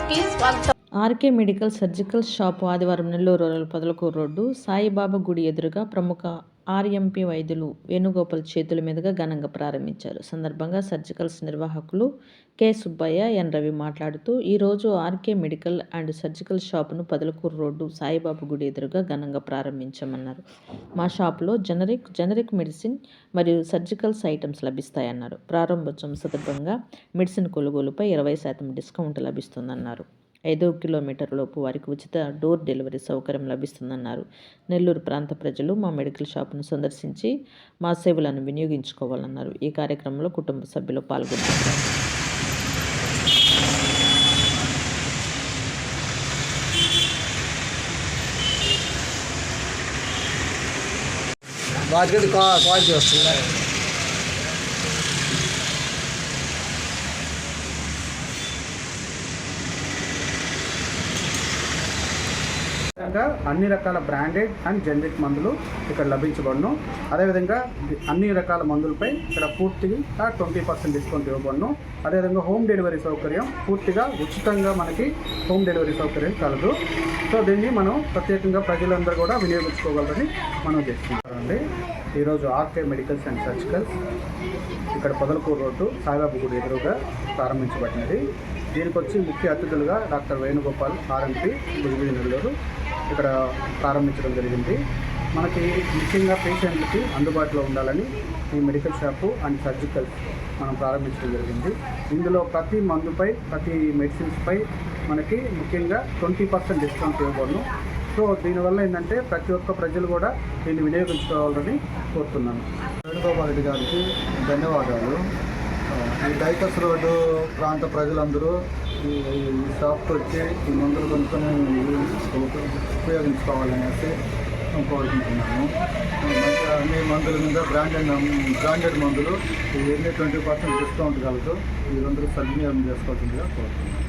న్యూస్కి స్వాగతం. RK medical surgical shop ఆదివారం నెల్లూరు రూరల్ పొదలకూరు రోడ్డు సాయిబాబా గుడి ఎదురుగా ప్రముఖ ఆర్ఎంపీ వైద్యులు వేణుగోపాల్ చేతుల మీదుగా ఘనంగా ప్రారంభించారు. సందర్భంగా సర్జికల్స్ నిర్వాహకులు కె సుబ్బయ్య, ఎన్ రవి మాట్లాడుతూ, ఈరోజు ఆర్కే మెడికల్ అండ్ సర్జికల్ షాపును పొదలకూరు రోడ్డు సాయిబాబా గుడి ఎదురుగా ఘనంగా ప్రారంభించామన్నారు. మా షాపులో జనరిక్ మెడిసిన్ మరియు సర్జికల్స్ ఐటమ్స్ లభిస్తాయన్నారు. ప్రారంభోత్సవం సందర్భంగా మెడిసిన్ కొనుగోలుపై 20% డిస్కౌంట్ లభిస్తుందన్నారు. 5 కిలోమీటర్లలోపు వారికి ఉచిత డోర్ డెలివరీ సౌకర్యం లభిస్తుందన్నారు. నెల్లూరు ప్రాంత ప్రజలు మా మెడికల్ షాపును సందర్శించి మా సేవలను వినియోగించుకోవాలన్నారు. ఈ కార్యక్రమంలో కుటుంబ సభ్యులు పాల్గొన్నారు. క్వాలిటీ వస్తుంది. అన్ని రకాల బ్రాండెడ్ అండ్ జనరిక్ మందులు ఇక్కడ లభించబడును. అదేవిధంగా అన్ని రకాల మందులపై ఇక్కడ పూర్తిగా 20% డిస్కౌంట్ ఇవ్వబడును. అదేవిధంగా హోమ్ డెలివరీ సౌకర్యం పూర్తిగా ఉచితంగా మనకి హోమ్ డెలివరీ సౌకర్యం కలదు. సో దీన్ని మనం ప్రత్యేకంగా ప్రజలందరూ కూడా వినియోగించుకోగలరని మనం చేస్తున్నామండి. ఈరోజు ఆర్కే మెడికల్స్ అండ్ సర్జికల్స్ ఇక్కడ పొదలకూరు రోడ్డు సాయిబాబా గుడి ఎదురుగా ప్రారంభించబడినది. దీనికి వచ్చి ముఖ్య అతిథులుగా డాక్టర్ వేణుగోపాల్ ఆర్ఎంపీ గుడివిడి నెల్లూరు ఇక్కడ ప్రారంభించడం జరిగింది. మనకి ముఖ్యంగా పేషెంట్లకి అందుబాటులో ఉండాలని ఈ మెడికల్ షాపు అండ్ సర్జికల్ మనం ప్రారంభించడం జరిగింది. ఇందులో ప్రతి మందుపై, ప్రతి మెడిసిన్స్పై మనకి ముఖ్యంగా 20% డిస్కౌంట్ ఇవ్వబడును. సో దీనివల్ల ఏంటంటే ప్రతి ఒక్క ప్రజలు కూడా దీన్ని వినియోగించుకోవాలని కోరుతున్నాను. వేణుగోపాల్ రెడ్డి గారికి ధన్యవాదాలు. ఈ డైకస్ రోడ్డు ప్రాంత ప్రజలందరూ ఈ షాప్కి వచ్చి ఈ మందులు కొనుక్కొని ఉపయోగించుకోవాలనేసి కోరుకుంటున్నాను. అన్ని మందుల మీద బ్రాండెడ్ మందులు ఇవన్నీ 20% డిస్కౌంట్ కలదు. మీరందరూ సద్వినియోగం చేసుకోవాల్సిందిగా కోరుతున్నాను.